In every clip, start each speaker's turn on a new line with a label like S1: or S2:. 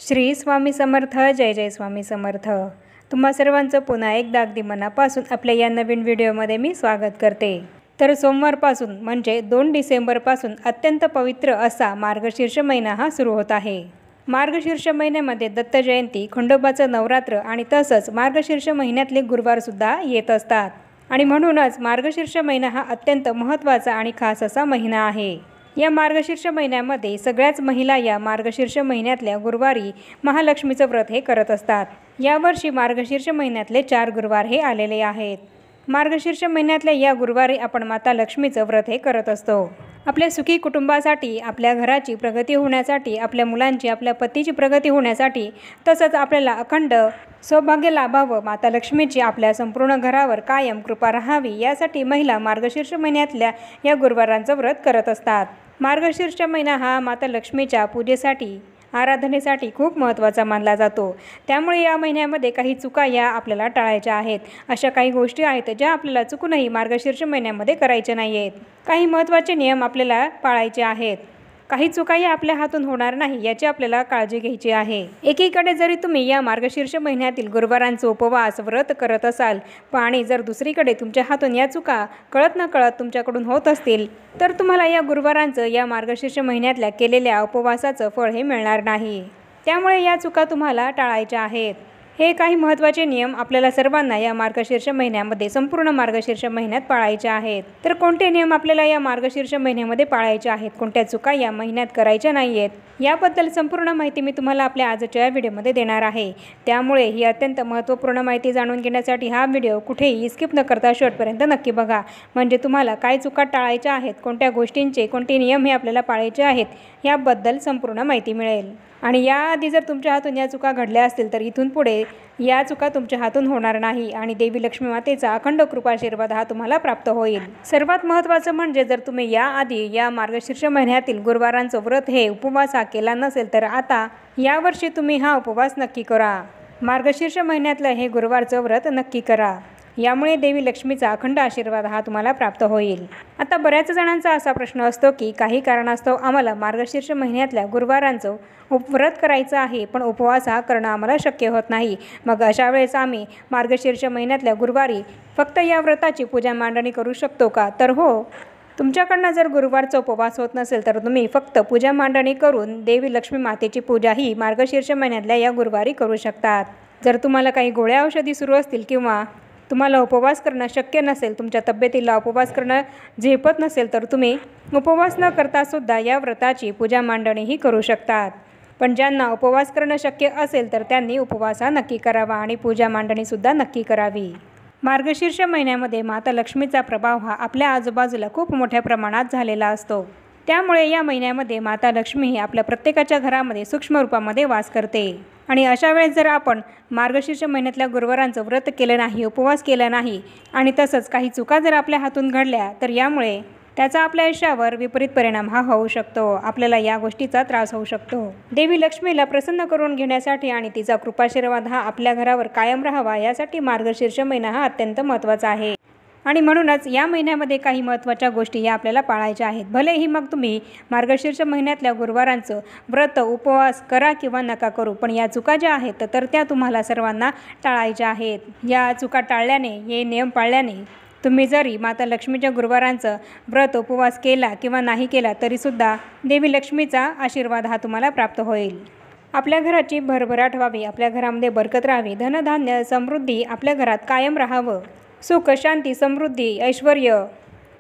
S1: श्री स्वामी समर्थ. जय जय स्वामी समर्थ. तुम्हा सर्वांचं पुन्हा एकदा अगदी मनापासून आपल्या या नवीन व्हिडिओमध्ये मी स्वागत करते. तर सोमवारपासून म्हणजे 2 डिसेंबरपासून अत्यंत पवित्र असा मार्गशीर्ष महिना हा सुरू होत आहे. मार्गशीर्ष महिन्यामध्ये दत्त जयंती, खंडोबाचं नवरात्र आणि तसंच मार्गशीर्ष महिन्यातले गुरुवारसुद्धा येत असतात. आणि म्हणूनच मार्गशीर्ष महिना हा अत्यंत महत्त्वाचा आणि खास असा महिना आहे. या मार्गशीर्ष महिन्यामध्ये सगळ्याच महिला या मार्गशीर्ष महिन्यातल्या गुरुवारी महालक्ष्मीचं व्रत हे करत असतात. यावर्षी मार्गशीर्ष महिन्यातले 4 गुरुवार हे आलेले आहेत. मार्गशीर्ष महिन्यातल्या या गुरुवारी आपण माता लक्ष्मीचं व्रत हे करत असतो. आपल्या सुखी कुटुंबासाठी, आपल्या घराची प्रगती होण्यासाठी, आपल्या मुलांची, आपल्या पतीची प्रगती होण्यासाठी, तसंच आपल्याला अखंड सौभाग्य लाभावं, माता लक्ष्मीची आपल्या संपूर्ण घरावर कायम कृपा राहावी, यासाठी महिला मार्गशीर्ष महिन्यातल्या या गुरुवारांचं व्रत करत असतात. मार्गशीर्ष महिना हा माता लक्ष्मीच्या पूजेसाठी, आराधनेसाठी खूप महत्त्वाचा मानला जातो. त्यामुळे या महिन्यामध्ये काही चुका या आपल्याला टाळायच्या आहेत. अशा काही गोष्टी आहेत ज्या आपल्याला चुकूनही मार्गशीर्ष महिन्यामध्ये करायच्या नाही आहेत. काही महत्त्वाचे नियम आपल्याला पाळायचे आहेत. काही चुकाही आपल्या हातून होणार नाही याची आपल्याला काळजी घ्यायची आहे. एकीकडे जरी तुम्ही या मार्गशीर्ष महिन्यातील गुरुवारांचा उपवास व्रत करत असाल, आणि जर दुसरीकडे तुमच्या हातून या चुका कळत न कळत तुमच्याकडून होत असतील, तर तुम्हाला या गुरुवारांचं, या मार्गशीर्ष महिन्यातल्या केलेल्या उपवासाचं फळ हे मिळणार नाही. त्यामुळे या चुका तुम्हाला टाळायच्या आहेत. हे काही महत्त्वाचे नियम आपल्याला सर्वांना या मार्गशीर्ष महिन्यामध्ये, संपूर्ण मार्गशीर्ष महिन्यात पाळायचे आहेत. तर कोणते नियम आपल्याला या मार्गशीर्ष महिन्यामध्ये पाळायचे आहेत, कोणत्या चुका या महिन्यात करायच्या नाही आहेत, याबद्दल संपूर्ण माहिती मी तुम्हाला आपल्या आजच्या व्हिडिओमध्ये देणार आहे. त्यामुळे ही अत्यंत महत्त्वपूर्ण माहिती जाणून घेण्यासाठी हा व्हिडिओ कुठेही स्किप न करता शेवटपर्यंत नक्की बघा. म्हणजे तुम्हाला काय चुका टाळायच्या आहेत, कोणत्या गोष्टींचे कोणते नियम हे आपल्याला पाळायचे आहेत, याबद्दल संपूर्ण माहिती मिळेल. आणि याआधी जर तुमच्या हातून या चुका घडल्या असतील तर इथून पुढे या चुका तुमच्या हातून होणार नाही आणि देवी लक्ष्मी मातेचा अखंड कृपाशीर्वाद हा तुम्हाला प्राप्त होईल. सर्वात महत्त्वाचं म्हणजे जर तुम्ही याआधी या मार्गशीर्ष महिन्यातील गुरुवारांचं व्रत हे उपवास हा केला नसेल तर आता यावर्षी तुम्ही हा उपवास नक्की करा. मार्गशीर्ष महिन्यातलं हे गुरुवारचं व्रत नक्की करा. यामुळे देवी लक्ष्मीचा अखंड आशीर्वाद हा तुम्हाला प्राप्त होईल. आता बऱ्याच जणांचा असा प्रश्न असतो की काही कारणास्तव आम्हाला मार्गशीर्ष महिन्यातल्या गुरुवारांचं व्रत करायचं आहे, पण उपवास हा करणं आम्हाला शक्य होत नाही. मग अशा वेळेस आम्ही मार्गशीर्ष महिन्यातल्या गुरुवारी फक्त या व्रताची पूजा मांडणी करू शकतो का? तर हो, तुमच्याकडनं जर गुरुवारचा उपवास होत नसेल तर तुम्ही फक्त पूजा मांडणी करून देवी लक्ष्मी मातेची पूजा ही मार्गशीर्ष महिन्यातल्या या गुरुवारी करू शकतात. जर तुम्हाला काही गोळ्या औषधी सुरू असतील किंवा तुम्हाला उपवास करणं शक्य नसेल, तुमच्या तब्येतीला उपवास करणं झेपत नसेल, तर तुम्ही उपवास न करतासुद्धा या व्रताची पूजा मांडणीही करू शकतात. पण ज्यांना उपवास करणं शक्य असेल तर त्यांनी उपवास हा नक्की करावा आणि पूजा मांडणीसुद्धा नक्की करावी. मार्गशीर्ष महिन्यामध्ये माता लक्ष्मीचा प्रभाव हा आपल्या आजूबाजूला खूप मोठ्या प्रमाणात झालेला असतो. त्यामुळे या महिन्यामध्ये माता लक्ष्मी ही आपल्या प्रत्येकाच्या घरामध्ये सूक्ष्म रूपामध्ये वास करते. आणि अशा वेळेस जर आपण मार्गशीर्ष महिन्यातल्या गुरुवारांचं व्रत केलं नाही, उपवास केला नाही आणि तसंच काही चुका जर आपल्या हातून घडल्या तर यामुळे त्याचा आपल्या आयुष्यावर विपरीत परिणाम हा होऊ शकतो. आपल्याला या गोष्टीचा त्रास होऊ शकतो. देवी लक्ष्मीला प्रसन्न करून घेण्यासाठी आणि तिचा कृपाशीर्वाद हा आपल्या घरावर कायम राहावा यासाठी मार्गशीर्ष महिना हा अत्यंत महत्त्वाचा आहे. आणि म्हणूनच या महिन्यामध्ये काही महत्त्वाच्या गोष्टी या आपल्याला पाळायच्या आहेत. भलेही मग तुम्ही मार्गशीर्ष महिन्यातल्या गुरुवारांचं व्रत, उपवास करा किंवा नका करू, पण या चुका ज्या आहेत तर त्या तुम्हाला सर्वांना टाळायच्या आहेत. या चुका टाळल्याने, हे नियम पाळल्याने तुम्ही जरी माता लक्ष्मीच्या गुरुवारांचं व्रत, उपवास केला किंवा नाही केला तरीसुद्धा देवी लक्ष्मीचा आशीर्वाद हा तुम्हाला प्राप्त होईल. आपल्या घराची भरभराट व्हावी, आपल्या घरामध्ये बरकत राहावी, धनधान्य समृद्धी आपल्या घरात कायम राहावं, सुख, शांती, समृद्धी, ऐश्वर्य,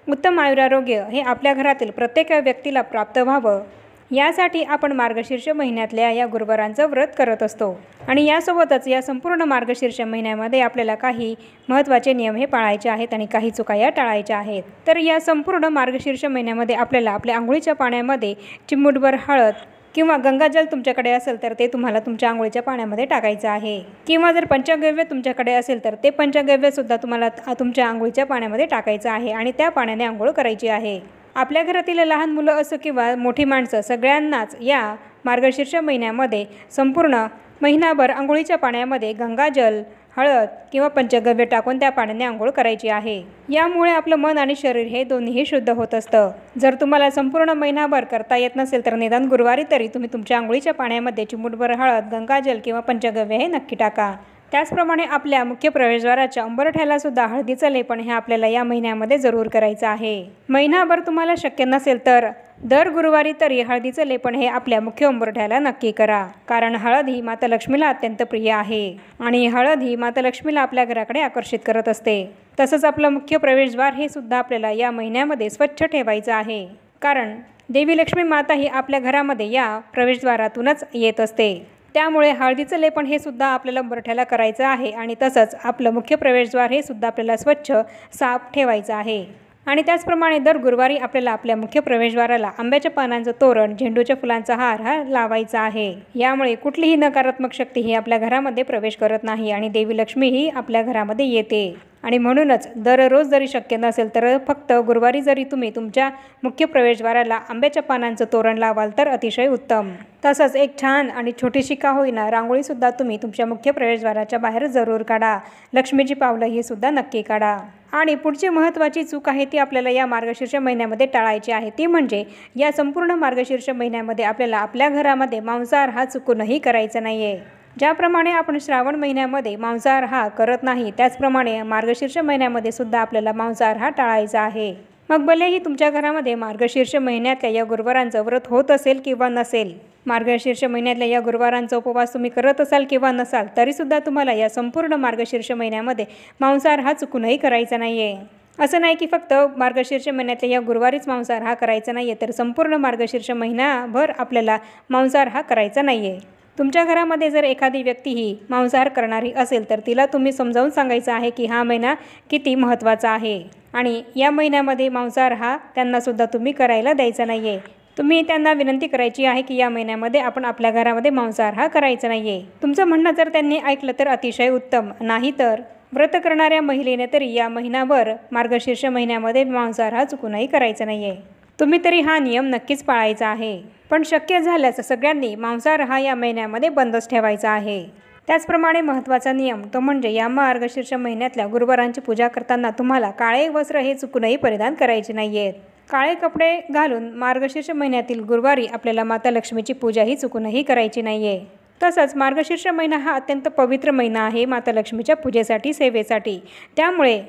S1: उत्तम आयुरारोग्य हे आपल्या घरातील प्रत्येक व्यक्तीला प्राप्त व्हावं, यासाठी आपण मार्गशीर्ष महिन्यातल्या या गुरुवारांचं व्रत करत असतो. आणि यासोबतच या संपूर्ण मार्गशीर्ष महिन्यामध्ये आपल्याला काही महत्त्वाचे नियम हे पाळायचे आहेत आणि काही चुका या टाळायच्या आहेत. तर या संपूर्ण मार्गशीर्ष महिन्यामध्ये आपल्याला आपल्या आंघोळीच्या पाण्यामध्ये चिमूटभर हळद किंवा गंगाजल तुमच्याकडे असेल तर ते तुम्हाला तुमच्या आंघोळीच्या पाण्यामध्ये टाकायचं आहे. किंवा जर पंचगव्य तुमच्याकडे असेल तर ते पंचगव्यसुद्धा तुम्हाला तुमच्या आंघोळीच्या पाण्यामध्ये टाकायचं आहे आणि त्या पाण्याने आंघोळ करायची आहे. आपल्या घरातील लहान मुलं असो किंवा मोठी माणसं सगळ्यांनाच या मार्गशीर्ष महिन्यामध्ये संपूर्ण महिनाभर आंघोळीच्या पाण्यामध्ये गंगाजल, हळद किंवा पंचगव्य टाकून त्या पाण्याने आंघोळ करायची आहे। यामुळे आपलं मन आणि शरीर हे दोन्हीही शुद्ध होत असतं। जर तुम्हाला संपूर्ण महिनाभर करता येत नसेल तर निदान गुरुवारी तरी तुम्ही तुमच्या आंघोळीच्या पाण्यामध्ये चिमूटभर हळद, गंगाजल किंवा पंचगव्य हे नक्की टाका। त्याचप्रमाणे आपल्या मुख्य प्रवेशद्वाराच्या उंबरठ्याला सुद्धा हळदीचं लेपन हे आपल्याला या महिन्यामध्ये जरूर करायचं आहे। महिनाभर तुम्हाला शक्य नसेल तर दर गुरुवारी तरी हळदीचं लेपन हे आपल्या मुख्य उंबरठ्याला नक्की करा, कारण हळद ही माता लक्ष्मीला अत्यंत प्रिय आहे आणि हळद ही माता लक्ष्मीला आपल्या घराकडे आकर्षित करत असते। तसंच आपलं मुख्य प्रवेशद्वार हे सुद्धा आपल्याला या महिन्यामध्ये स्वच्छ ठेवायचं आहे, कारण देवी लक्ष्मी माता ही आपल्या घरामध्ये या प्रवेशद्वारातूनच येत असते। त्यामुळे हळदीचं लेपन हे सुद्धा आपल्याला उंबरठ्याला करायचं आहे आणि तसंच आपलं मुख्य प्रवेशद्वार हे सुद्धा आपल्याला स्वच्छ साफ ठेवायचं आहे। आणि त्याचप्रमाणे दर गुरुवारी आपल्याला आपल्या मुख्य प्रवेशद्वाराला आंब्याच्या पानांचं तोरण, झेंडूच्या फुलांचा हार हा लावायचा आहे। यामुळे कुठलीही नकारात्मक शक्ती ही आपल्या घरामध्ये प्रवेश करत नाही आणि देवी लक्ष्मी ही आपल्या घरामध्ये येते। आणि म्हणूनच दररोज जरी शक्य नसेल तर फक्त गुरुवारी जरी तुम्ही तुमच्या मुख्य प्रवेशद्वाराला आंब्याच्या पानांचं तोरण लावाल तर अतिशय उत्तम। तसंच एक छान आणि छोटीशी का होईना रांगोळीसुद्धा तुम्ही तुमच्या मुख्य प्रवेशद्वाराच्या बाहेर जरूर काढा। लक्ष्मीची पावलं ही सुद्धा नक्की काढा। आणि पुढची महत्त्वाची चूक आहे ती आपल्याला या मार्गशीर्ष महिन्यामध्ये टाळायची आहे, ती म्हणजे या संपूर्ण मार्गशीर्ष महिन्यामध्ये आपल्याला आपल्या घरामध्ये मांसाहार हा चुकूनही करायचा नाही आहे। ज्याप्रमाणे आपण श्रावण महिन्यामध्ये मांसाहार हा करत नाही, त्याचप्रमाणे मार्गशीर्ष महिन्यामध्ये सुद्धा आपल्याला मांसाहार हा टाळायचा आहे। मग भलेही तुमच्या घरामध्ये मार्गशीर्ष महिन्यातल्या या गुरुवारांचं व्रत होत असेल किंवा नसेल, मार्गशीर्ष महिन्यातल्या या गुरुवारांचा उपवास तुम्ही करत असाल किंवा नसाल, तरीसुद्धा तुम्हाला या संपूर्ण मार्गशीर्ष महिन्यामध्ये मांसाहार हा चुकूनही करायचा नाही आहे। असं नाही की फक्त मार्गशीर्ष महिन्यातल्या या गुरुवारीच मांसाहार हा करायचा नाही आहे, तर संपूर्ण मार्गशीर्ष महिनाभर आपल्याला मांसाहार हा करायचा नाही आहे। तुमच्या घरामध्ये जर एखादी व्यक्ती ही मांसाहार करणारी असेल तर तिला तुम्ही समजावून सांगायचं आहे की हा महिना किती महत्त्वाचा आहे आणि या महिन्यामध्ये मांसाहार हा त्यांनासुद्धा तुम्ही करायला द्यायचा नाही आहे। तुम्ही त्यांना विनंती करायची आहे की या महिन्यामध्ये आपण आपल्या घरामध्ये मांसाहार हा करायचा नाही आहे। तुमचं म्हणणं जर त्यांनी ऐकलं तर अतिशय उत्तम, नाही तर व्रत करणाऱ्या महिलेने तरी या महिनाभर मार्गशीर्ष महिन्यामध्ये मांसाहार हा चुकूनही करायचा नाही आहे। तुम्ही तरी हा नियम नक्कीच पाळायचा आहे। पण शक्य झाल्यास सगळ्यांनी मांसाहार हा या महिन्यामध्ये बंदच ठेवायचा आहे। त्याचप्रमाणे महत्त्वाचा नियम तो म्हणजे या मार्गशीर्ष महिन्यातल्या गुरुवारांची पूजा करताना तुम्हाला काळे वस्त्र हे चुकूनही परिधान करायचे नाही आहेत। काळे कपडे घालून मार्गशीर्ष महिन्यातील गुरुवारी आपल्याला माता लक्ष्मीची पूजा ही चुकूनही करायची नाही आहे। तसंच मार्गशीर्ष महिना हा अत्यंत पवित्र महिना आहे माता लक्ष्मीच्या पूजेसाठी, सेवेसाठी। त्यामुळे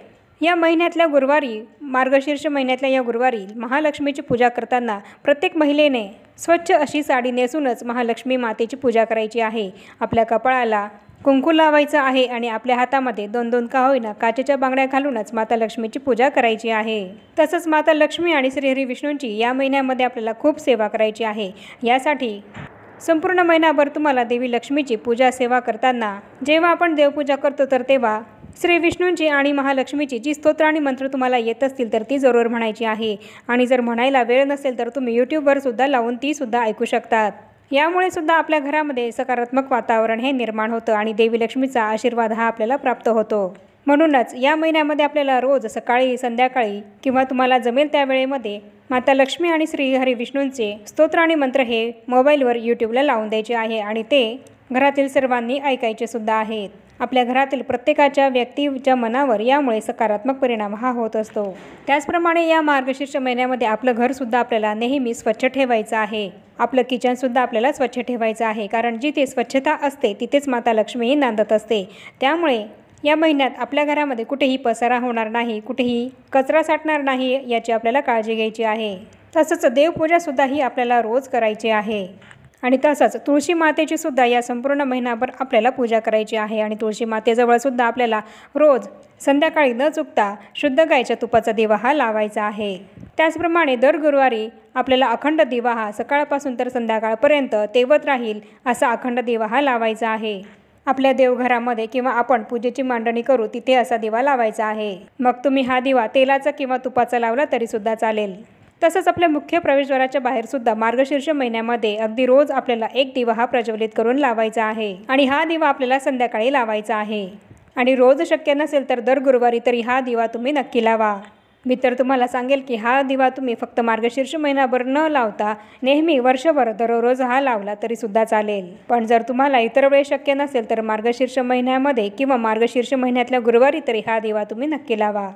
S1: या महिन्यातल्या गुरुवारी, मार्गशीर्ष महिन्यातल्या या गुरुवारी महालक्ष्मीची पूजा करताना प्रत्येक महिलेने स्वच्छ अशी साडी नेसूनच महालक्ष्मी मातेची पूजा करायची आहे। आपल्या कपाळाला कुंकू लावायचं आहे आणि आपल्या हातामध्ये 2-2 का होईना काचेच्या बांगड्या घालूनच माता लक्ष्मीची पूजा करायची आहे। तसंच माता लक्ष्मी आणि श्रीहरी विष्णूंची या महिन्यामध्ये आपल्याला खूप सेवा करायची आहे। यासाठी संपूर्ण महिनाभर तुम्हाला देवी लक्ष्मीची पूजा सेवा करताना जेव्हा आपण देवपूजा करतो तर तेव्हा श्री विष्णूंची आणि महालक्ष्मीची जी स्तोत्र आणि मंत्र तुम्हाला येत असतील तर ती जरूर म्हणायची आहे। आणि जर म्हणायला वेळ नसेल तर तुम्ही यूट्यूबवर सुद्धा लावून ती सुद्धा ऐकू शकतात। यामुळे सुद्धा आपल्या घरामध्ये सकारात्मक वातावरण हे निर्माण होतं आणि देवी लक्ष्मीचा आशीर्वाद हा आपल्याला प्राप्त होतो। म्हणूनच या महिन्यामध्ये आपल्याला रोज सकाळी, संध्याकाळी किंवा तुम्हाला जमेल त्या वेळेमध्ये माता लक्ष्मी आणि श्रीहरी विष्णूंचे स्तोत्र आणि मंत्र हे मोबाईलवर यूट्यूबला लावून द्यायचे आहे आणि ते घरातील सर्वांनी ऐकायचे सुद्धा आहेत। आपल्या घरातील प्रत्येकाच्या व्यक्तीच्या मनावर यामुळे सकारात्मक परिणाम हा होत असतो। त्याचप्रमाणे या मार्गशीर्ष महिन्यामध्ये आपलं घरसुद्धा आपल्याला नेहमी स्वच्छ ठेवायचं आहे। आपलं किचनसुद्धा आपल्याला स्वच्छ ठेवायचं आहे, कारण जिथे स्वच्छता असते तिथेच माता लक्ष्मीही नांदत असते। त्यामुळे या महिन्यात आपल्या घरामध्ये कुठेही पसारा होणार नाही, कुठेही कचरा साठणार नाही याची आपल्याला काळजी घ्यायची आहे। तसंच देवपूजासुद्धा ही आपल्याला रोज करायची आहे आणि तसंच तुळशी मातेची सुद्धा या संपूर्ण महिनाभर आपल्याला पूजा करायची आहे आणि तुळशी मातेजवळ सुद्धा आपल्याला रोज संध्याकाळी न चुकता शुद्ध गाईच्या तुपाचा दिवा हा लावायचा आहे। त्याचप्रमाणे दर गुरुवारी आपल्याला अखंड दिवा हा सकाळपासून तर संध्याकाळपर्यंत तेवत राहील असा अखंड दिवा हा लावायचा आहे। आपल्या देवघरामध्ये किंवा आपण पूजेची मांडणी करू तिथे असा दिवा लावायचा आहे। मग तुम्ही हा दिवा तेलाचा किंवा तुपाचा लावला तरीसुद्धा चालेल। तसंच आपल्या मुख्य प्रवेशद्वाराच्या बाहेरसुद्धा मार्गशीर्ष महिन्यामध्ये अगदी रोज आपल्याला एक दिवा हा प्रज्वलित करून लावायचा आहे आणि हा दिवा आपल्याला संध्याकाळी लावायचा आहे। आणि रोज शक्य नसेल तर दर गुरुवारी तरी हा दिवा तुम्ही नक्की लावा। मी तर तुम्हाला सांगेल की हा दिवा तुम्ही फक्त मार्गशीर्ष महिनाभर न लावता नेहमी वर्षभर दररोज हा लावला तरीसुद्धा चालेल. पण जर तुम्हाला इतर वेळेस शक्य नसेल तर मार्गशीर्ष महिन्यामध्ये किंवा मार्गशीर्ष महिन्यातल्या गुरुवारी तरी हा दिवा तुम्ही नक्की लावा.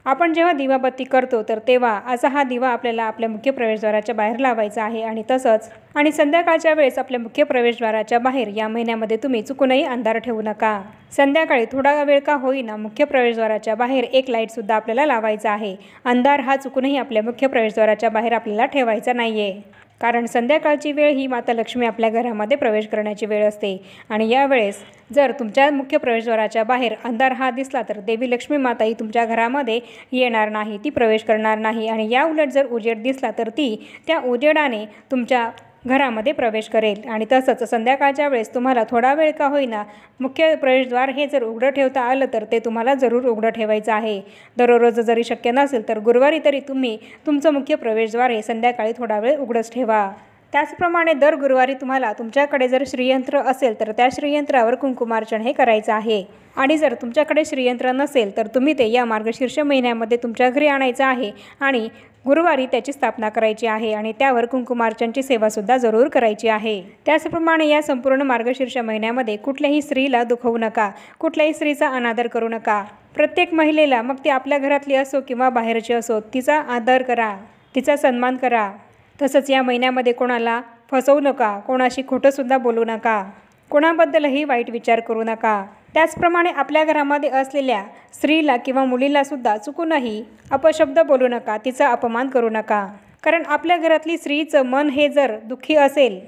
S1: आपण जेव्हा दिवाबत्ती करतो तर तेव्हा असा हा दिवा आपल्याला आपल्या मुख्य प्रवेशद्वाराच्या बाहेर लावायचा आहे आणि संध्याकाळच्या वेळेस आपल्या मुख्य प्रवेशद्वाराच्या बाहेर या महिन्यामध्ये तुम्ही चुकूनही अंधार ठेवू नका. संध्याकाळी थोडा वेळ का होईना मुख्य प्रवेशद्वाराच्या बाहेर एक लाईटसुद्धा आपल्याला लावायचा आहे. अंधार हा चुकूनही आपल्या मुख्य प्रवेशद्वाराच्या बाहेर आपल्याला ठेवायचा नाही आहे. कारण संध्याकाळची वेळ ही माता लक्ष्मी आपल्या घरामध्ये प्रवेश करण्याची वेळ असते आणि यावेळेस जर तुमच्या मुख्य प्रवेशद्वाराच्या बाहेर अंधार हा दिसला तर देवी लक्ष्मी माता ही तुमच्या घरामध्ये येणार नाही, ती प्रवेश करणार नाही. आणि या उलट जर उजेड दिसला तर ती त्या उजेडाने तुमच्या घरामध्ये प्रवेश करेल. आणि तसंच संध्याकाळच्या वेळेस तुम्हाला थोडा वेळ का होईना मुख्य प्रवेशद्वार हे जर उघडं ठेवता आलं तर ते तुम्हाला जरूर उघडं ठेवायचं आहे. दररोज जरी शक्य नसेल तर गुरुवारी तरी तुम्ही तुमचं मुख्य प्रवेशद्वार हे संध्याकाळी थोडा वेळ उघडंच ठेवा. त्याचप्रमाणे दर गुरुवारी तुम्हाला तुमच्याकडे जर श्रीयंत्र असेल तर त्या श्रीयंत्रावर कुंकुमार्चन हे करायचं आहे. आणि जर तुमच्याकडे श्रीयंत्र नसेल तर तुम्ही ते या मार्गशीर्ष महिन्यामध्ये तुमच्या घरी आणायचं आहे आणि गुरुवारी त्याची स्थापना करायची आहे आणि त्यावर कुंकुमार्चनची सेवासुद्धा जरूर करायची आहे. त्याचप्रमाणे या संपूर्ण मार्गशीर्ष महिन्यामध्ये कुठल्याही स्त्रीला दुखवू नका, कुठल्याही स्त्रीचा अनादर करू नका. प्रत्येक महिलेला, मग ती आपल्या घरातली असो किंवा बाहेरची असो, तिचा आदर करा, तिचा सन्मान करा. तसंच या महिन्यामध्ये कोणाला फसवू नका, कोणाशी खोटंसुद्धा बोलू नका, कोणाबद्दलही वाईट विचार करू नका. त्याचप्रमाणे आपल्या घरामध्ये असलेल्या स्त्रीला किंवा मुलीलासुद्धा चुकूनही अपशब्द बोलू नका, तिचा अपमान करू नका. कारण आपल्या घरातली स्त्रीचं मन हे जर दुःखी असेल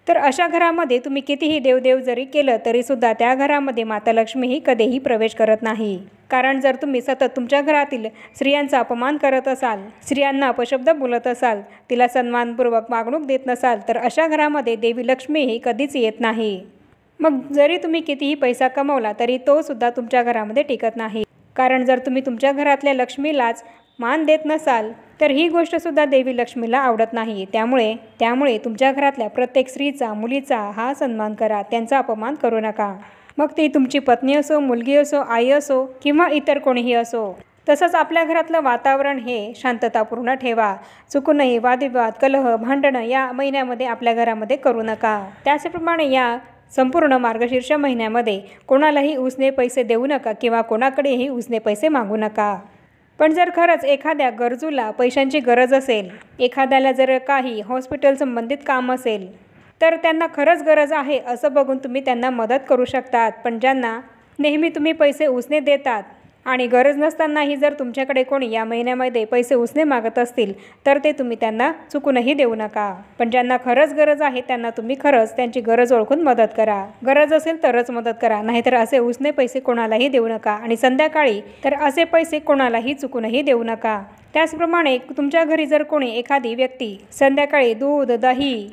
S1: तर अशा घरामध्ये तुम्ही कितीही देवदेव जरी केलं तरीसुद्धा त्या घरामध्ये माता लक्ष्मी ही कधीही प्रवेश करत नाही. कारण जर तुम्ही सतत तुमच्या घरातील स्त्रियांचा अपमान करत असाल, स्त्रियांना अपशब्द बोलत असाल, तिला सन्मानपूर्वक वागणूक देत नसाल तर अशा घरामध्ये देवी लक्ष्मी ही कधीच येत नाही. मग जरी तुम्ही कितीही पैसा कमवला तरी तो सुद्धा तुमच्या घरामध्ये टिकत नाही. कारण जर तुम्ही तुमच्या घरातल्या लक्ष्मीलाच मान देत नसाल तर ही गोष्टसुद्धा देवी लक्ष्मीला आवडत नाही. त्यामुळे तुमच्या घरातल्या प्रत्येक स्त्रीचा, मुलीचा हा सन्मान करा, त्यांचा अपमान करू नका. मग ती तुमची पत्नी असो, मुलगी असो, आई असो किंवा इतर कोणीही असो. तसंच आपल्या घरातलं वातावरण हे शांततापूर्ण ठेवा. चुकूनही वादविवाद, कलह, भांडणं या महिन्यामध्ये आपल्या घरामध्ये करू नका. त्याचप्रमाणे या संपूर्ण मार्गशीर्ष महिन्यामध्ये कोणालाही उसने पैसे देऊ नका किंवा कोणाकडेही उसने पैसे मागू नका. पण जर खरंच एखाद्या गरजूला पैशांची गरज असेल, एखाद्याला जर काही हॉस्पिटल संबंधित काम असेल तर त्यांना खरंच गरज आहे असं बघून तुम्ही त्यांना मदत करू शकतात. पण ज्यांना नेहमी तुम्ही पैसे उसने देतात आणि गरज नसतानाही जर तुमच्याकडे कोणी या महिन्यामध्ये पैसे उसने मागत असतील तर ते तुम्ही त्यांना चुकूनही देऊ नका. पण ज्यांना खरंच गरज आहे त्यांना तुम्ही खरंच त्यांची गरज ओळखून मदत करा. गरज असेल तरच मदत करा, नाहीतर असे उसने पैसे कोणालाही देऊ नका. आणि संध्याकाळी तर असे पैसे कोणालाही चुकूनही देऊ नका. त्याचप्रमाणे तुमच्या घरी जर कोणी एखादी व्यक्ती संध्याकाळी दूध, दही,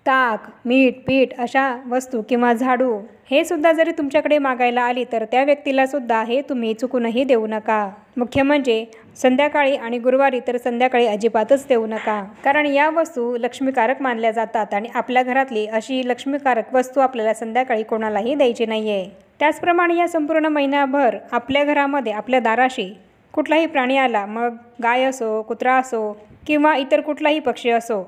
S1: ताक, मीठ, पीठ अशा वस्तू किंवा झाडू हे सुद्धा जरी तुमच्याकडे मागायला आली तर त्या व्यक्तीला सुद्धा हे तुम्ही चुकूनही देऊ नका. मुख्य म्हणजे संध्याकाळी आणि गुरुवारी तर संध्याकाळी अजिबातच देऊ नका. कारण या वस्तू लक्ष्मीकारक मानल्या जातात आणि आपल्या घरातली अशी लक्ष्मीकारक वस्तू आपल्याला संध्याकाळी कोणालाही द्यायची नाही आहे. त्याचप्रमाणे या संपूर्ण महिनाभर आपल्या घरामध्ये आपल्या दाराशी कुठलाही प्राणी आला, मग गाय असो, कुत्रा असो किंवा इतर कुठलाही पक्षी असो,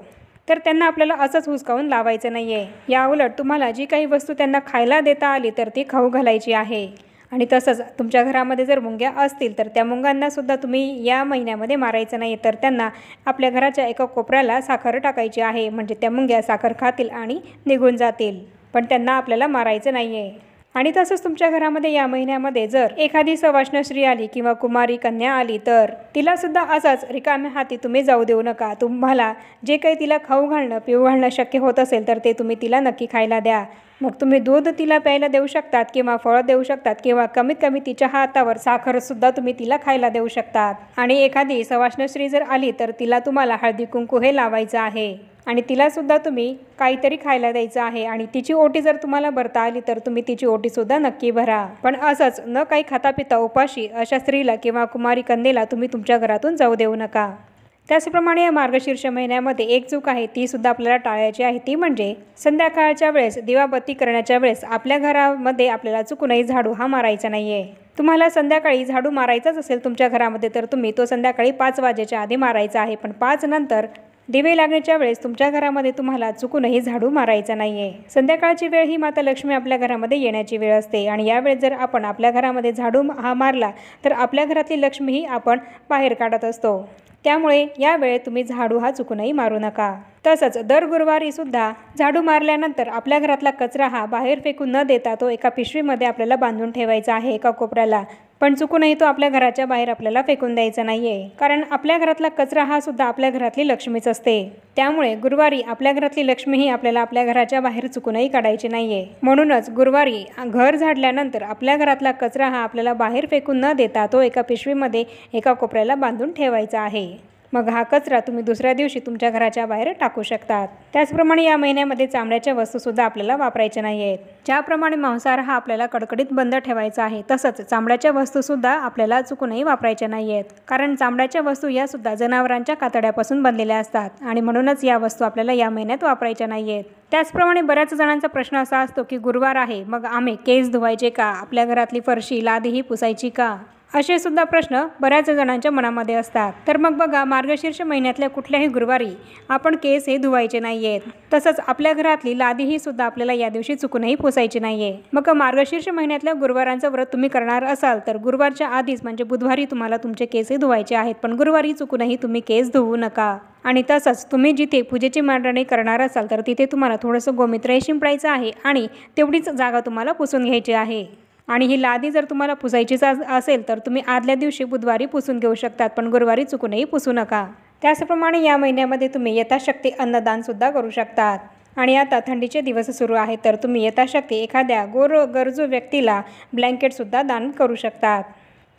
S1: तर त्यांना आपल्याला असंच हुसकावून लावायचं नाही आहे. या उलट तुम्हाला जी काही वस्तू त्यांना खायला देता आली तर ती खाऊ घालायची आहे. आणि तसंच तुमच्या घरामध्ये जर मुंग्या असतील तर त्या मुंग्यांनासुद्धा तुम्ही या महिन्यामध्ये मारायचं नाही, तर त्यांना आपल्या घराच्या एका कोपऱ्याला साखर टाकायची आहे. म्हणजे त्या मुंग्या साखर खातील आणि निघून जातील, पण त्यांना आपल्याला मारायचं नाही आहे. आणि तसंच तुमच्या घरामध्ये या महिन्यामध्ये जर एखादी सवाष्ण स्त्री आली किंवा कुमारी कन्या आली तर तिलासुद्धा असाच रिकाम्या हाती तुम्ही जाऊ देऊ नका. तुम्हाला जे काही तिला खाऊ घालणं, पिऊ घालणं शक्य होत असेल तर ते तुम्ही तिला नक्की खायला द्या. मग तुम्ही दूध तिला प्यायला देऊ शकतात किंवा फळं देऊ शकतात किंवा कमीत कमी तिच्या हातावर साखरसुद्धा तुम्ही तिला खायला देऊ शकतात. आणि एखादी सवाष्ण स्त्री जर आली तर तिला तुम्हाला हळदी कुंकू हे लावायचं आहे आणि तिलासुद्धा तुम्ही काहीतरी खायला द्यायचं आहे. आणि तिची ओटी जर तुम्हाला भरता आली तर तुम्ही तिची ओटीसुद्धा नक्की भरा. पण असंच न काही खाता पिता उपाशी अशा स्त्रीला किंवा कुमारी कन्येला तुम्ही तुमच्या घरातून जाऊ देऊ नका. त्याचप्रमाणे या मार्गशीर्ष महिन्यामध्ये एक चूक आहे ती सुद्धा आपल्याला टाळायची आहे, ती म्हणजे संध्याकाळच्या वेळेस दिवाबत्ती करण्याच्या वेळेस आपल्या घरामध्ये आपल्याला चुकूनही झाडू हा मारायचा नाही आहे। तुम्हाला संध्याकाळी झाडू मारायचाच असेल तुमच्या घरामध्ये तर तुम्ही तो संध्याकाळी 5 वाजेच्या आधी मारायचा आहे, पण 5 नंतर दिवे लागण्याच्या वेळेस तुमच्या घरामध्ये तुम्हाला चुकूनही झाडू मारायचा नाही आहे। संध्याकाळची वेळ ही माता लक्ष्मी आपल्या घरामध्ये येण्याची वेळ असते आणि यावेळेस जर आपण आपल्या घरामध्ये झाडू हा मारला तर आपल्या घरातली लक्ष्मीही आपण बाहेर काढत असतो। त्यामुळे या वेळेत तुम्ही झाडू हा चुकूनही मारू नका। तसंच दर गुरुवारी सुद्धा झाडू मारल्यानंतर आपल्या घरातला कचरा हा बाहेर फेकून न देता तो एका पिशवीमध्ये आपल्याला बांधून ठेवायचा आहे एका कोपऱ्याला, पण चुकूनही तो आपल्या घराच्या बाहेर आपल्याला फेकून द्यायचा नाहीये, कारण आपल्या घरातला कचरा हा सुद्धा आपल्या घरातली लक्ष्मीच असते। त्यामुळे गुरुवारी आपल्या घरातली लक्ष्मी ही आपल्याला आपल्या घराच्या बाहेर चुकूनही काढायची नाहीये। म्हणूनच गुरुवारी घर झाडल्यानंतर आपल्या घरातला कचरा हा आपल्याला बाहेर फेकून न देता तो एका पिशवीमध्ये एका कोपऱ्याला बांधून ठेवायचा आहे। मग हा कचरा तुम्ही दुसऱ्या दिवशी तुमच्या घराच्या बाहेर टाकू शकतात। त्याचप्रमाणे या महिन्यामध्ये चामड्याच्या वस्तूसुद्धा आपल्याला वापरायच्या नाही आहेत। ज्याप्रमाणे मांसाहार हा आपल्याला कडकडीत बंद ठेवायचा आहे, तसंच चामड्याच्या वस्तूसुद्धा आपल्याला चुकूनही वापरायच्या नाही आहेत, कारण चामड्याच्या वस्तू यासुद्धा जनावरांच्या कातड्यापासून बनलेल्या असतात आणि म्हणूनच या वस्तू आपल्याला या महिन्यात वापरायच्या नाही आहेत। त्याचप्रमाणे बऱ्याच जणांचा प्रश्न असा असतो की गुरुवार आहे, मग आम्ही केस धुवायचे का, आपल्या घरातली फरशी लादी ही पुसायची का, असे सुद्धा प्रश्न बऱ्याच जणांच्या मनामध्ये असतात। तर मग बघा, मार्गशीर्ष महिन्यातल्या कुठल्याही गुरुवारी आपण केस हे धुवायचे नाही आहेत, तसंच आपल्या घरातली लादी ही सुद्धा आपल्याला या दिवशी चुकूनही पुसायची नाही आहे। मग मार्गशीर्ष महिन्यातल्या गुरुवारांचं व्रत तुम्ही करणार असाल तर गुरुवारच्या आधीच म्हणजे बुधवारी तुम्हाला तुमचे केस हे धुवायचे आहेत, पण गुरुवारी चुकूनही तुम्ही केस धुवू नका। आणि तसंच तुम्ही जिथे पूजेची मांडणी करणार असाल तर तिथे तुम्हाला थोडंसं गोमित्र शिंपडायचं आहे आणि तेवढीच जागा तुम्हाला पुसून घ्यायची आहे। आणि ही लादी जर तुम्हाला पुसायचीच असेल तर तुम्ही आदल्या दिवशी बुधवारी पुसून घेऊ शकतात, पण गुरुवारी चुकूनही पुसू नका। त्याचप्रमाणे या महिन्यामध्ये तुम्ही यथाशक्ती अन्नदानसुद्धा करू शकतात। आणि आता थंडीचे दिवस सुरू आहेत तर तुम्ही यथाशक्ती एखाद्या गरजू व्यक्तीला ब्लँकेटसुद्धा दान करू शकतात,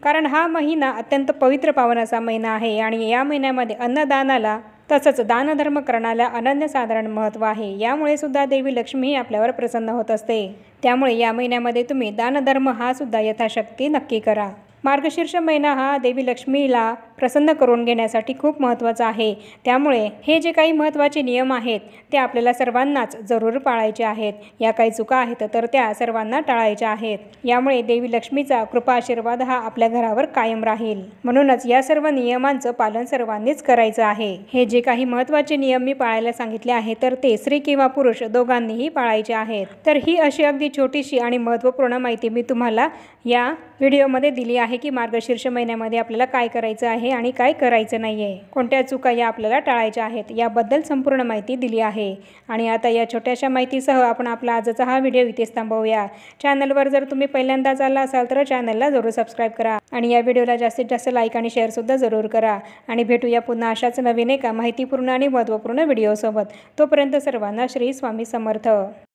S1: कारण हा महिना अत्यंत पवित्र पावन असा महिना आहे आणि या महिन्यामध्ये अन्नदानाला तसंच दानधर्म करण्याला अनन्यसाधारण महत्त्व आहे। यामुळे सुद्धा देवी लक्ष्मी ही आपल्यावर प्रसन्न होत असते। त्यामुळे या महिन्यामध्ये तुम्ही दानधर्म हा सुद्धा यथाशक्ती नक्की करा। मार्गशीर्ष महिना हा देवी लक्ष्मीला प्रसन्न करून घेण्यासाठी खूप महत्त्वाचा आहे। त्यामुळे हे जे काही महत्त्वाचे नियम आहेत ते आपल्याला सर्वांनाच जरूर पाळायचे आहेत। या काही चुका आहेत तर त्या सर्वांना टाळायच्या आहेत। यामुळे देवी लक्ष्मीचा कृपा आशीर्वाद हा आपल्या घरावर कायम राहील। म्हणूनच या सर्व नियमांचं पालन सर्वांनीच करायचं आहे। हे जे काही महत्त्वाचे नियम मी पाळायला सांगितले आहे तर ते स्त्री किंवा पुरुष दोघांनीही पाळायचे आहेत। तर ही अशी अगदी छोटीशी आणि महत्त्वपूर्ण माहिती मी तुम्हाला या व्हिडिओमध्ये दिली आहे की मार्गशीर्ष महिन्यामध्ये आपल्याला काय करायचं आहे आणि काय करायचं नाही आहे, कोणत्या चुका या आपल्याला टाळायच्या आहेत याबद्दल संपूर्ण माहिती दिली आहे। आणि आता या छोट्याशा माहितीसह आपण आपला आजचा हा व्हिडिओ इथेच थांबवूया। चॅनलवर जर तुम्ही पहिल्यांदाच आला असाल तर चॅनलला जरूर सबस्क्राईब करा आणि या व्हिडिओला जास्तीत जास्त लाईक आणि शेअरसुद्धा जरूर करा। आणि भेटूया पुन्हा अशाच नवीन एका माहितीपूर्ण आणि महत्त्वपूर्ण व्हिडिओसोबत। तोपर्यंत सर्वांना श्री स्वामी समर्थ।